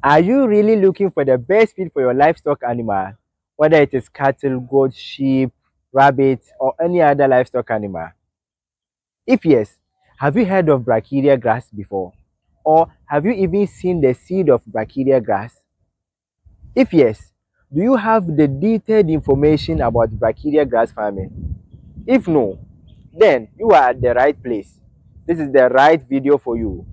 Are you really looking for the best feed for your livestock animal, whether it is cattle, goats, sheep, rabbits, or any other livestock animal? If yes, have you heard of Brachiaria grass before? Or have you even seen the seed of Brachiaria grass? If yes, do you have the detailed information about Brachiaria grass farming? If no, then you are at the right place. This is the right video for you,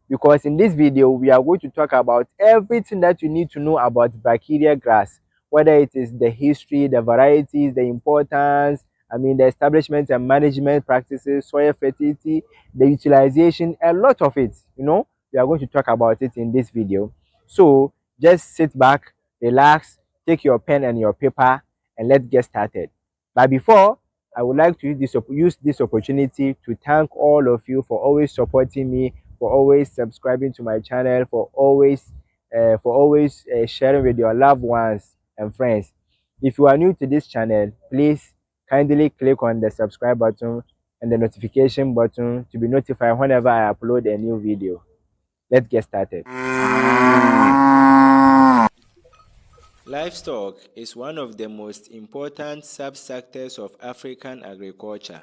because in this video we are going to talk about everything that you need to know about Brachiaria grass, whether it is the history, the varieties, the importance, the establishment and management practices, soil fertility, the utilization, a lot of it. We are going to talk about it in this video. So just sit back, relax, take your pen and your paper, and let's get started. But before, I would like to use this opportunity to thank all of you for always supporting me, for always subscribing to my channel, for always sharing with your loved ones and friends. If you are new to this channel, please kindly click on the subscribe button and the notification button to be notified whenever I upload a new video. Let's get started. Livestock is one of the most important subsectors of African agriculture.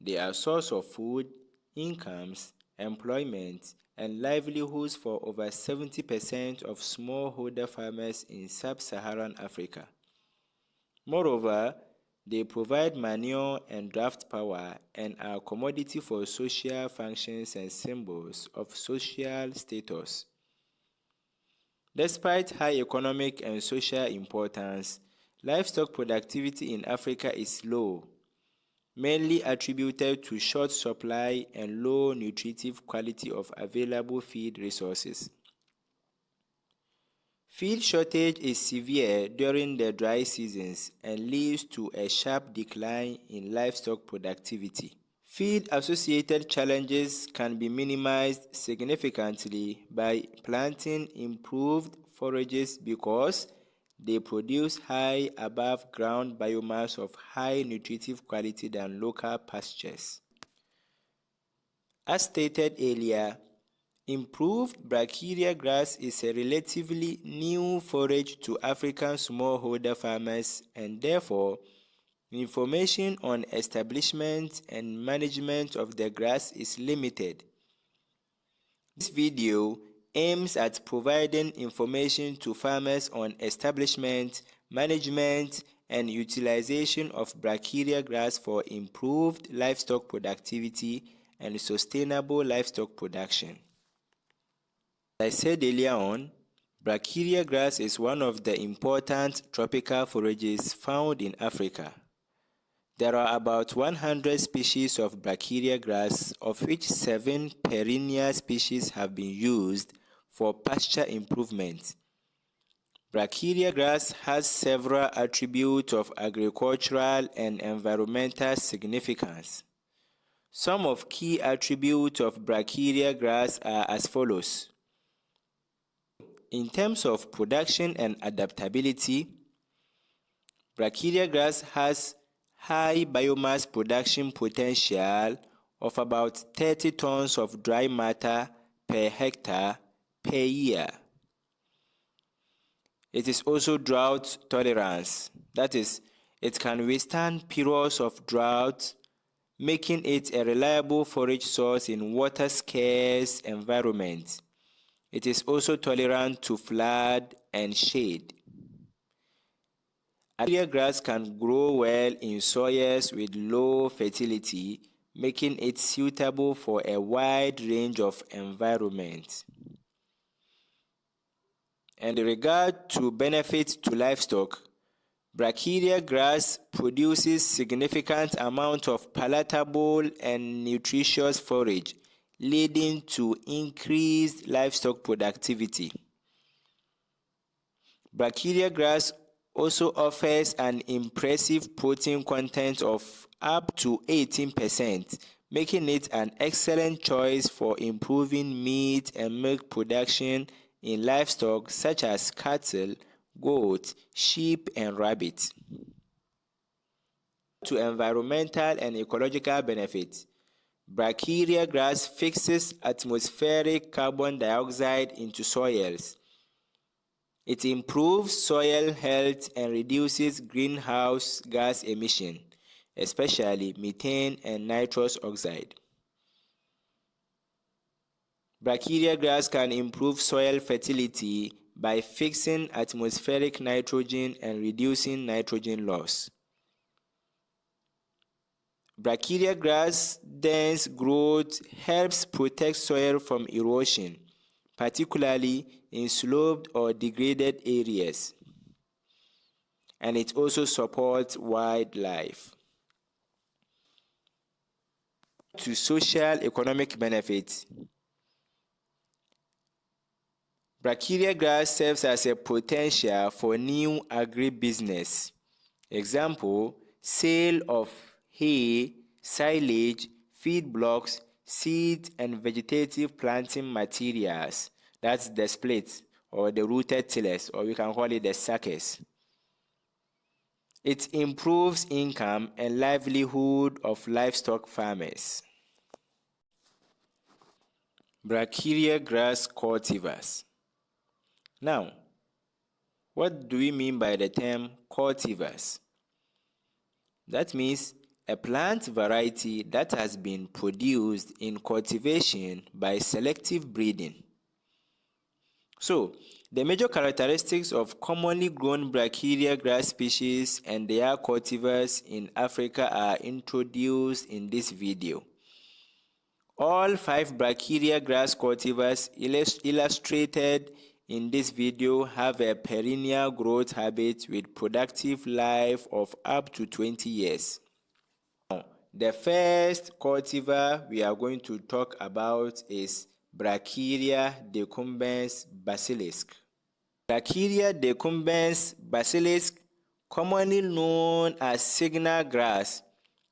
They are a source of food, incomes, employment, and livelihoods for over 70% of smallholder farmers in sub-Saharan Africa. Moreover, they provide manure and draft power and are a commodity for social functions and symbols of social status. Despite high economic and social importance, livestock productivity in Africa is low, mainly attributed to short supply and low nutritive quality of available feed resources. Feed shortage is severe during the dry seasons and leads to a sharp decline in livestock productivity. Feed-associated challenges can be minimized significantly by planting improved forages because they produce high above-ground biomass of high nutritive quality than local pastures. As stated earlier, improved Brachiaria grass is a relatively new forage to African smallholder farmers, and therefore information on establishment and management of the grass is limited. This video aims at providing information to farmers on establishment, management, and utilization of Brachiaria grass for improved livestock productivity and sustainable livestock production. As I said earlier on, Brachiaria grass is one of the important tropical forages found in Africa. There are about 100 species of Brachiaria grass, of which 7 perennial species have been used for pasture improvement. Brachiaria grass has several attributes of agricultural and environmental significance. Some of key attributes of Brachiaria grass are as follows. In terms of production and adaptability, Brachiaria grass has high biomass production potential of about 30 tons of dry matter per hectare per year. It is also drought tolerance, that is, it can withstand periods of drought, making it a reliable forage source in water-scarce environments. It is also tolerant to flood and shade. Brachiaria grass can grow well in soils with low fertility, making it suitable for a wide range of environments. And in regard to benefits to livestock, Brachiaria grass produces significant amount of palatable and nutritious forage, leading to increased livestock productivity. Brachiaria grass also offers an impressive protein content of up to 18%, making it an excellent choice for improving meat and milk production in livestock such as cattle, goats, sheep, and rabbits. To environmental and ecological benefits, Brachiaria grass fixes atmospheric carbon dioxide into soils. It improves soil health and reduces greenhouse gas emission, especially methane and nitrous oxide. Brachiaria grass can improve soil fertility by fixing atmospheric nitrogen and reducing nitrogen loss. Brachiaria grass dense growth helps protect soil from erosion, particularly in sloped or degraded areas, and it also supports wildlife. To social economic benefits, Brachiaria grass serves as a potential for new agribusiness. Example, sale of hay, silage, feed blocks, seeds and vegetative planting materials. That's the splits or the rooted tillers, or we can call it the suckers. It improves income and livelihood of livestock farmers. Brachiaria grass cultivars. Now, what do we mean by the term cultivars? That means a plant variety that has been produced in cultivation by selective breeding. So, the major characteristics of commonly grown Brachiaria grass species and their cultivars in Africa are introduced in this video. All 5 Brachiaria grass cultivars illustrated in this video have a perennial growth habit with productive life of up to 20 years. Now, the first cultivar we are going to talk about is Brachiaria decumbens basilisk. Brachiaria decumbens basilisk, commonly known as signal grass,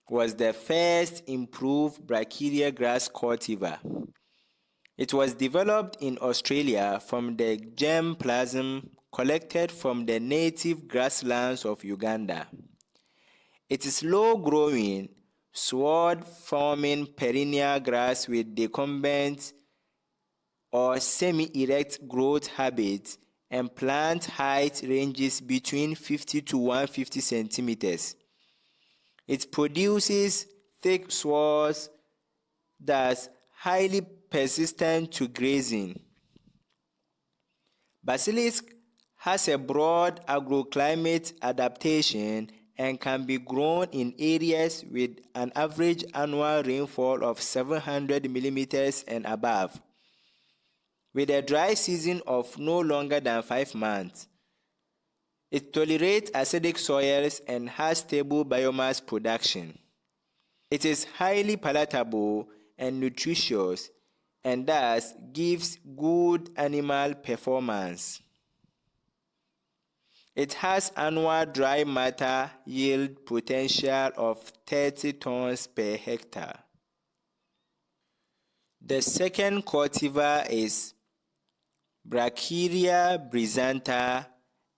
was the first improved Brachiaria grass cultivar. It was developed in Australia from the germplasm collected from the native grasslands of Uganda. It is low-growing, sward-forming perennial grass with decumbent or semi-erect growth habits, and plant height ranges between 50 to 150 centimeters. It produces thick swards that's highly persistent to grazing. Basilisk has a broad agroclimate adaptation and can be grown in areas with an average annual rainfall of 700 mm and above, with a dry season of no longer than 5 months. It tolerates acidic soils and has stable biomass production. It is highly palatable and nutritious and thus gives good animal performance. It has annual dry matter yield potential of 30 tons per hectare. The second cultivar is Brachiaria brisanta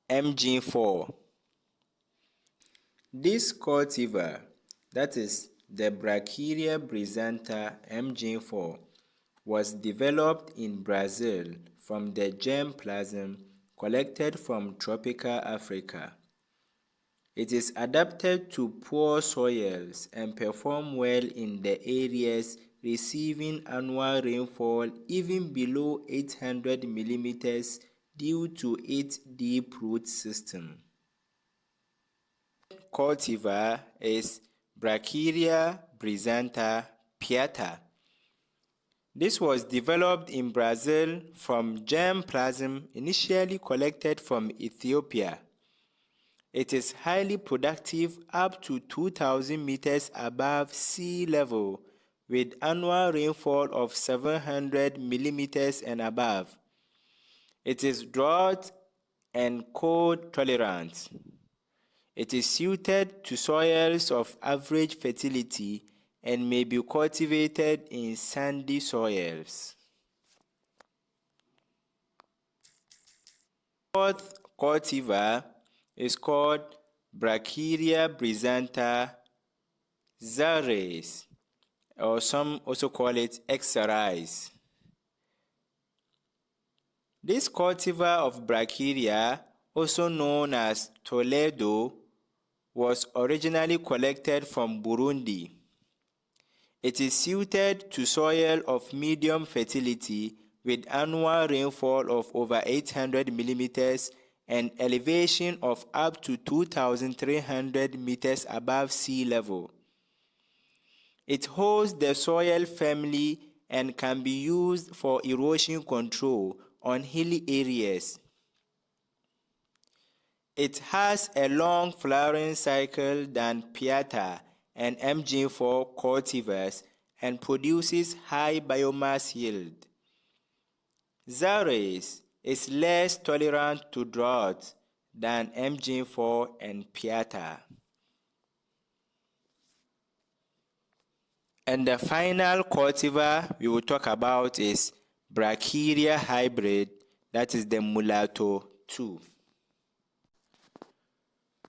MG4. This cultivar, that is the Brachiaria brisanta MG4, was developed in Brazil from the germplasm collected from tropical Africa. It is adapted to poor soils and performs well in the areas receiving annual rainfall even below 800 mm due to its deep root system. Cultivar is Brachiaria brisanta piata. This was developed in Brazil from germplasm initially collected from Ethiopia. It is highly productive up to 2,000 meters above sea level with annual rainfall of 700 millimeters and above. It is drought and cold tolerant. It is suited to soils of average fertility and may be cultivated in sandy soils. Fourth cultivar is called Brachiaria brisanta zares or some also call it XRIs. This cultivar of Brachiaria, also known as Toledo, was originally collected from Burundi. It is suited to soil of medium fertility with annual rainfall of over 800 mm and elevation of up to 2,300 meters above sea level. It holds the soil firmly and can be used for erosion control on hilly areas. It has a long flowering cycle than Piata and MG4 cultivars and produces high biomass yield. Zares is less tolerant to drought than MG4 and Piata. And the final cultivar we will talk about is Brachiaria hybrid, that is the Mulatto 2.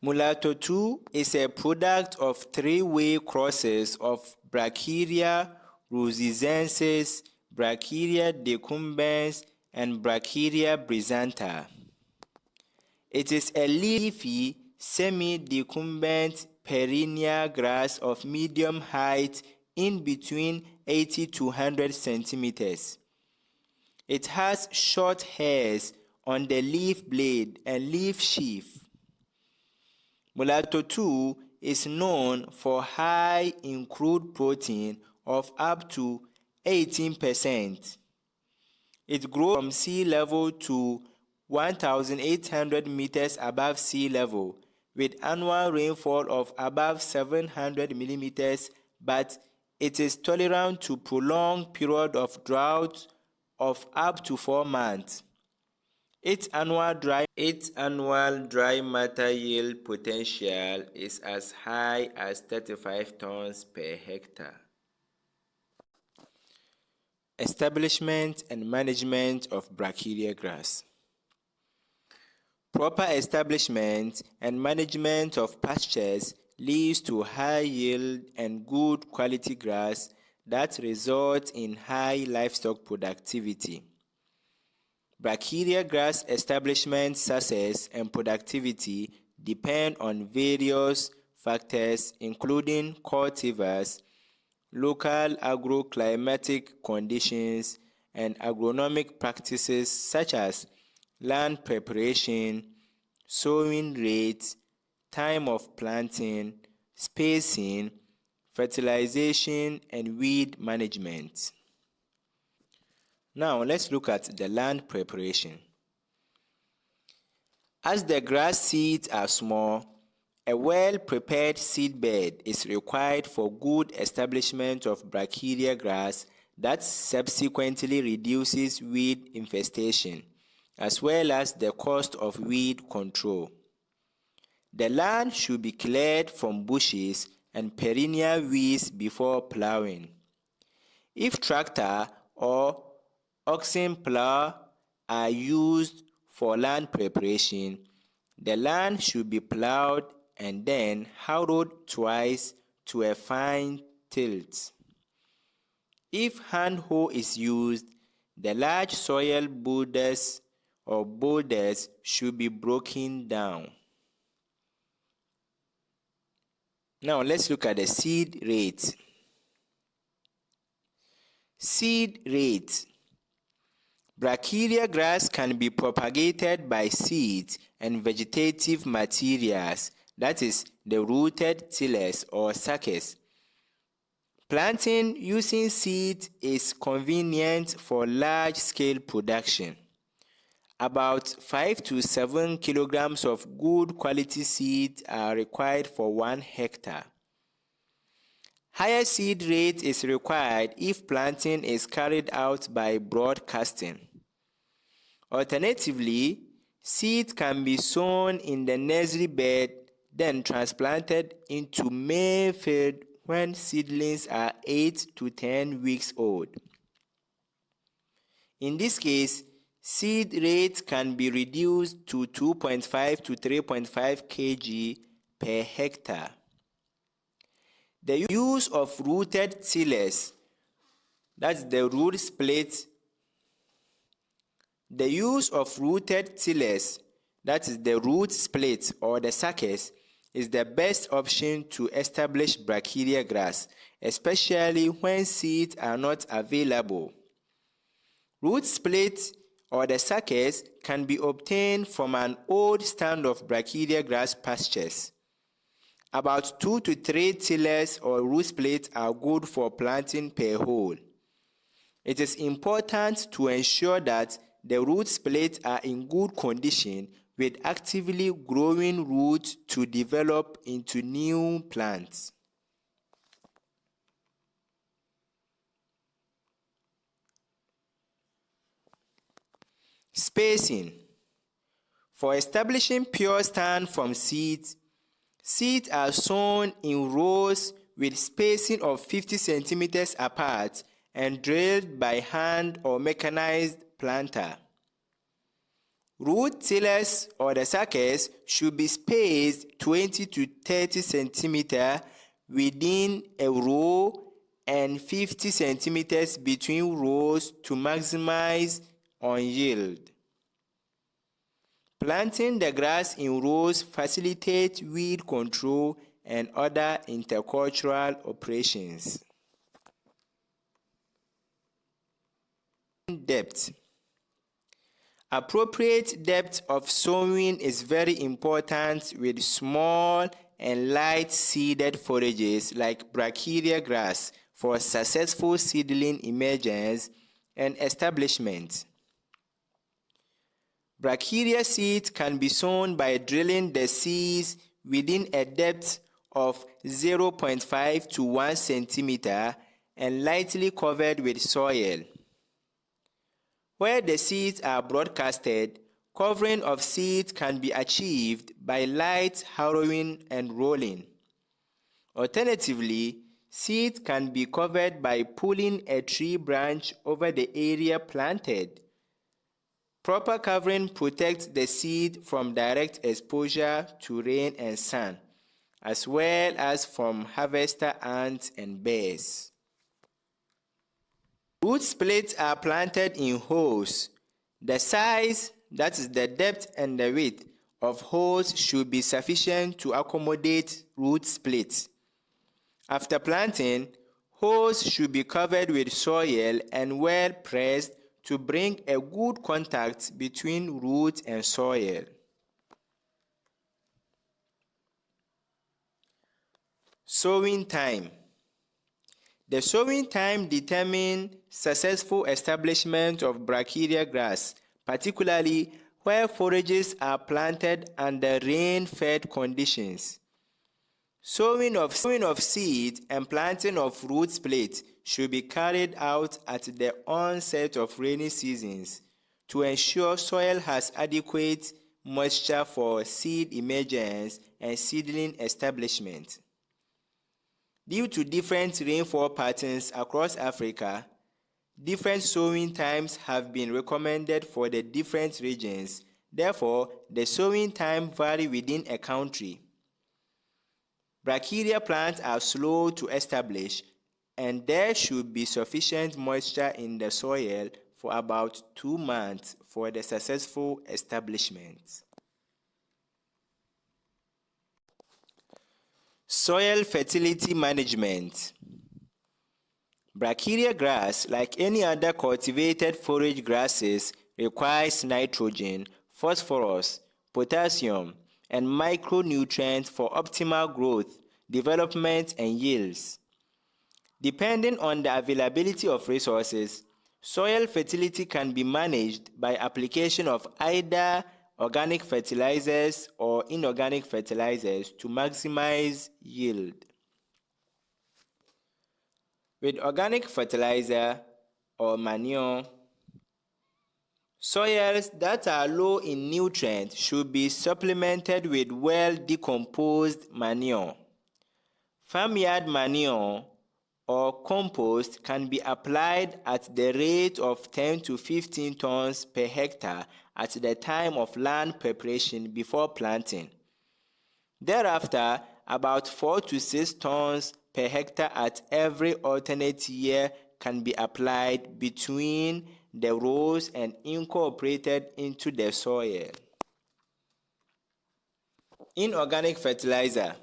Mulatto 2 is a product of three-way crosses of Brachiaria rusizensis, Brachiaria decumbens, and Brachiaria brisanta. It is a leafy, semi-decumbent perennial grass of medium height in between 80 to 100 centimeters. It has short hairs on the leaf blade and leaf sheath. Mulatto 2 is known for high in crude protein of up to 18%. It grows from sea level to 1,800 meters above sea level with annual rainfall of above 700 millimeters, but it is tolerant to prolonged period of drought of up to 4 months. Its annual dry matter yield potential is as high as 35 tons per hectare. Establishment and management of Brachiaria grass. Proper establishment and management of pastures leads to high yield and good quality grass that results in high livestock productivity. Brachiaria grass establishment success and productivity depend on various factors including cultivars, local agroclimatic conditions, and agronomic practices such as land preparation, sowing rate, time of planting, spacing, fertilization, and weed management. Now let's look at the land preparation. As the grass seeds are small, a well-prepared seedbed is required for good establishment of Brachiaria grass that subsequently reduces weed infestation, as well as the cost of weed control. The land should be cleared from bushes and perennial weeds before plowing. If tractor or oxen plow are used for land preparation, the land should be plowed and then harrowed twice to a fine tilt. If hand hoe is used, the large soil boulders should be broken down. Now let's look at the seed rate. Seed rate. Brachiaria grass can be propagated by seeds and vegetative materials, that is, the rooted tillers or suckers. Planting using seeds is convenient for large-scale production. About 5 to 7 kilograms of good quality seeds are required for 1 hectare. Higher seed rate is required if planting is carried out by broadcasting. Alternatively, seeds can be sown in the nursery bed, then transplanted into May field when seedlings are 8 to 10 weeks old. In this case, seed rate can be reduced to 2.5 to 3.5 kg per hectare. The use of rooted tillers, that's the root split. The use of rooted tillers, that is the root split or the suckers, is the best option to establish Brachiaria grass, especially when seeds are not available. Root split or the suckers can be obtained from an old stand of Brachiaria grass pastures. About 2 to 3 tillers or root splits are good for planting per hole. It is important to ensure that the root splits are in good condition with actively growing roots to develop into new plants. Spacing. For establishing pure stand from seeds, seeds are sown in rows with spacing of 50 centimeters apart and drilled by hand or mechanized planter. Root tillers or the suckers should be spaced 20 to 30 centimeters within a row and 50 centimeters between rows to maximize on yield. Planting the grass in rows facilitates weed control and other intercultural operations. Depth. Appropriate depth of sowing is very important with small and light seeded forages like Brachiaria grass for successful seedling emergence and establishment. Brachiaria seeds can be sown by drilling the seeds within a depth of 0.5 to 1 centimeter and lightly covered with soil. Where the seeds are broadcasted, covering of seeds can be achieved by light harrowing and rolling. Alternatively, seeds can be covered by pulling a tree branch over the area planted. Proper covering protects the seed from direct exposure to rain and sun, as well as from harvester ants and bears. Root splits are planted in holes. The size, that is the depth and the width of holes, should be sufficient to accommodate root splits. After planting, holes should be covered with soil and well pressed to bring a good contact between root and soil. Sowing time. The sowing time determines successful establishment of Brachiaria grass, particularly where forages are planted under rain-fed conditions. Sowing of seed and planting of root splits should be carried out at the onset of rainy seasons to ensure soil has adequate moisture for seed emergence and seedling establishment. Due to different rainfall patterns across Africa, different sowing times have been recommended for the different regions. Therefore, the sowing time vary within a country. Brachiaria plants are slow to establish, and there should be sufficient moisture in the soil for about 2 months for the successful establishment. Soil fertility management. Brachiaria grass, like any other cultivated forage grasses, requires nitrogen, phosphorus, potassium, and micronutrients for optimal growth, development, and yields. Depending on the availability of resources, soil fertility can be managed by application of either organic fertilizers or inorganic fertilizers to maximize yield. With organic fertilizer or manure, soils that are low in nutrients should be supplemented with well-decomposed manure. Farmyard manure or compost can be applied at the rate of 10 to 15 tons per hectare at the time of land preparation before planting. Thereafter, about 4 to 6 tons per hectare at every alternate year can be applied between the rows and incorporated into the soil. Inorganic fertilizer.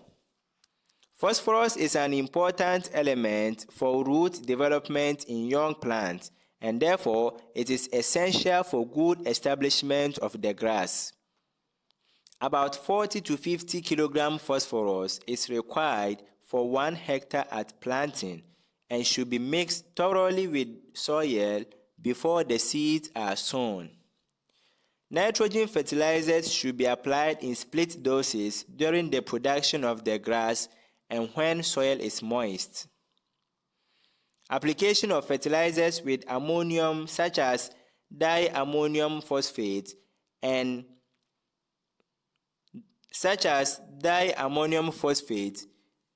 Phosphorus is an important element for root development in young plants, and therefore it is essential for good establishment of the grass. About 40 to 50 kg phosphorus is required for 1 hectare at planting and should be mixed thoroughly with soil before the seeds are sown. Nitrogen fertilizers should be applied in split doses during the production of the grass and when soil is moist. Application of fertilizers with ammonium such as diammonium phosphate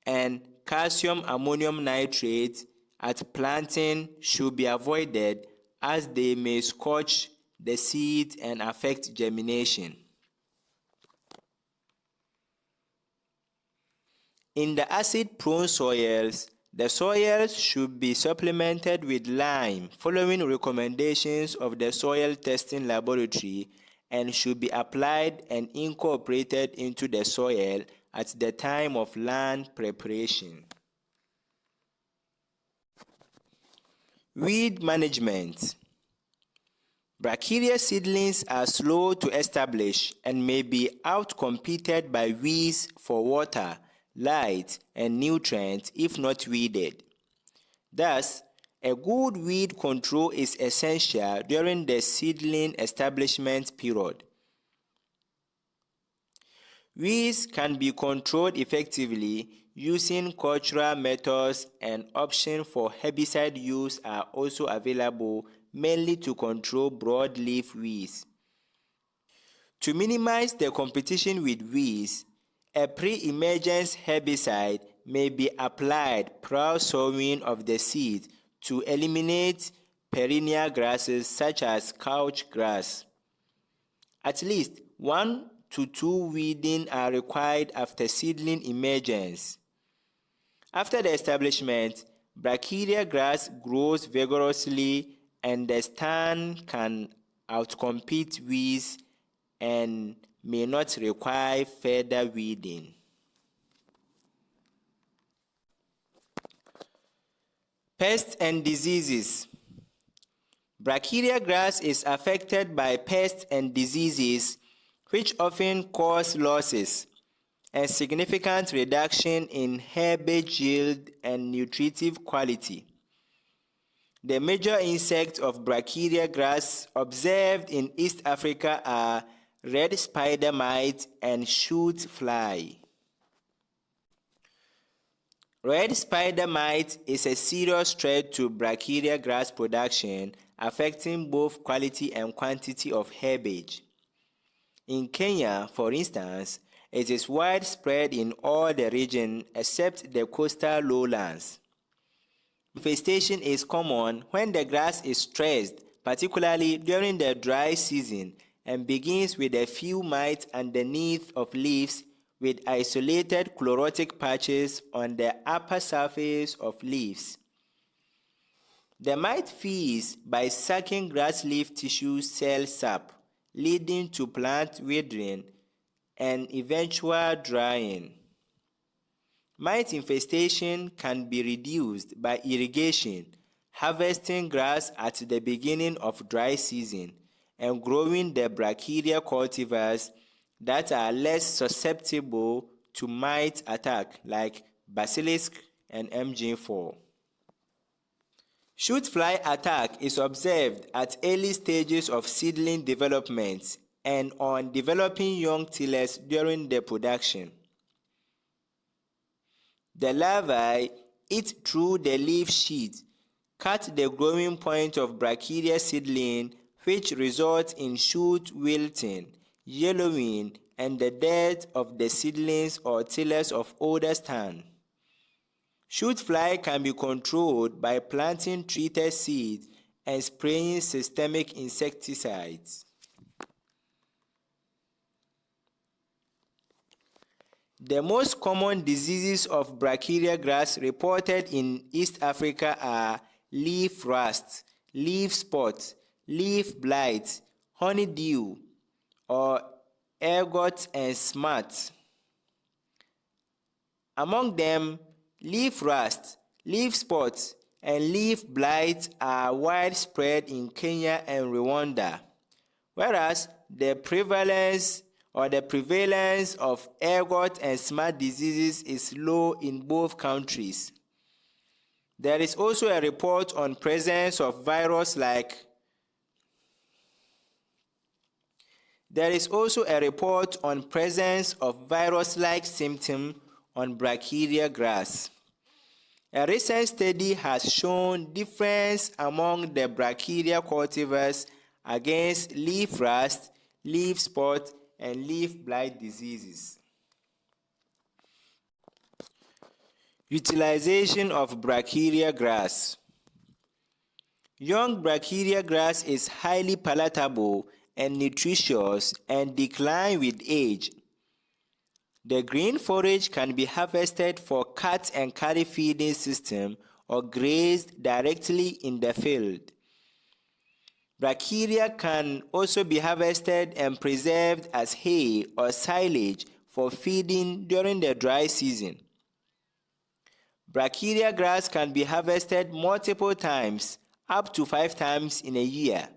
and calcium ammonium nitrate at planting should be avoided as they may scorch the seed and affect germination. In the acid-prone soils, the soils should be supplemented with lime following recommendations of the soil testing laboratory and should be applied and incorporated into the soil at the time of land preparation. Weed management. Brachiaria seedlings are slow to establish and may be outcompeted by weeds for water, light, and nutrients if not weeded. Thus, a good weed control is essential during the seedling establishment period. Weeds can be controlled effectively using cultural methods, and options for herbicide use are also available, mainly to control broadleaf weeds. To minimize the competition with weeds, a pre-emergence herbicide may be applied prior sowing of the seed to eliminate perennial grasses such as couch grass. At least 1 to 2 weeding are required after seedling emergence. After the establishment, Brachiaria grass grows vigorously and the stand can outcompete weeds and may not require further weeding. Pests and diseases. Brachiaria grass is affected by pests and diseases which often cause losses and significant reduction in herbage yield and nutritive quality. The major insects of Brachiaria grass observed in East Africa are red spider mite and shoot fly. Red spider mite is a serious threat to Brachiaria grass production, affecting both quality and quantity of herbage. In Kenya, for instance, it is widespread in all the region except the coastal lowlands. Infestation is common when the grass is stressed, particularly during the dry season, and begins with a few mites underneath of leaves with isolated chlorotic patches on the upper surface of leaves. The mite feeds by sucking grass leaf tissue cell sap, leading to plant withering and eventual drying. Mite infestation can be reduced by irrigation, harvesting grass at the beginning of dry season, and growing the Brachiaria cultivars that are less susceptible to mite attack like basilisk and MG4. Shoot fly attack is observed at early stages of seedling development and on developing young tillers during the production. The larvae eat through the leaf sheath, cut the growing point of Brachiaria seedling, which results in shoot wilting, yellowing, and the death of the seedlings or tillers of older stand. Shoot fly can be controlled by planting treated seeds and spraying systemic insecticides. The most common diseases of Brachiaria grass reported in East Africa are leaf rust, leaf spot, leaf blight, honeydew, or ergot and smut. Among them, leaf rust, leaf spot, and leaf blight are widespread in Kenya and Rwanda, whereas the prevalence of ergot and smut diseases is low in both countries. There is also a report on presence of virus like symptom on Brachiaria grass. A recent study has shown difference among the Brachiaria cultivars against leaf rust, leaf spot, and leaf blight diseases. Utilization of Brachiaria grass. Young Brachiaria grass is highly palatable and nutritious and decline with age. The green forage can be harvested for cat and carry feeding system or grazed directly in the field. Brachiaria can also be harvested and preserved as hay or silage for feeding during the dry season. Brachiaria grass can be harvested multiple times, up to 5 times in a year.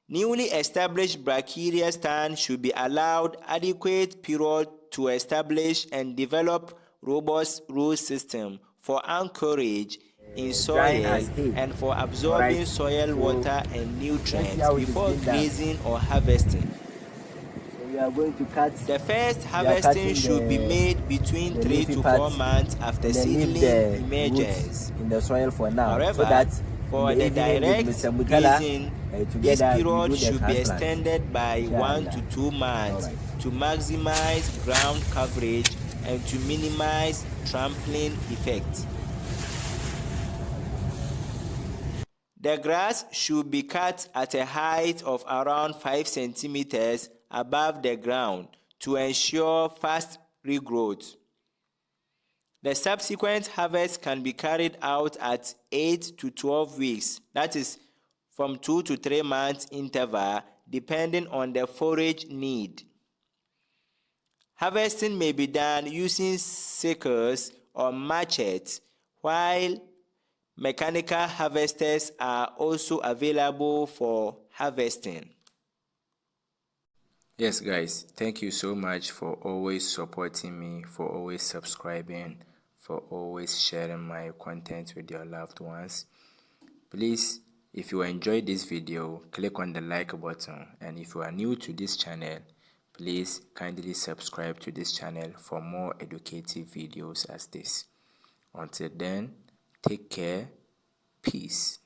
Newly established Brachiaria stands should be allowed adequate period to establish and develop robust root system for anchorage in drying soil as hay. and for Alright, absorbing soil so water and let's see nutrients how it is before being done. grazing or harvesting. So we are going to cut. The first We are harvesting cutting should be made between the 3 leafy to part 4 months after and then leave seedling the roots emergence. in the soil for now, so However, that in for the the evening with direct Mr. Mutala grazing, this together we period do the should be transplant. extended by 1 Inshallah. to 2 months Alright. to maximize ground coverage and to minimize trampling effect. The grass should be cut at a height of around 5 centimeters above the ground to ensure fast regrowth. The subsequent harvest can be carried out at 8 to 12 weeks, that is, from 2 to 3 months interval, depending on the forage need. Harvesting may be done using sickles or machetes, while mechanical harvesters are also available for harvesting. Yes guys, thank you so much for always supporting me, for always subscribing, for always sharing my content with your loved ones. Please, if you enjoyed this video, click on the like button, and if you are new to this channel, please kindly subscribe to this channel for more educative videos as this. Until then, take care, peace.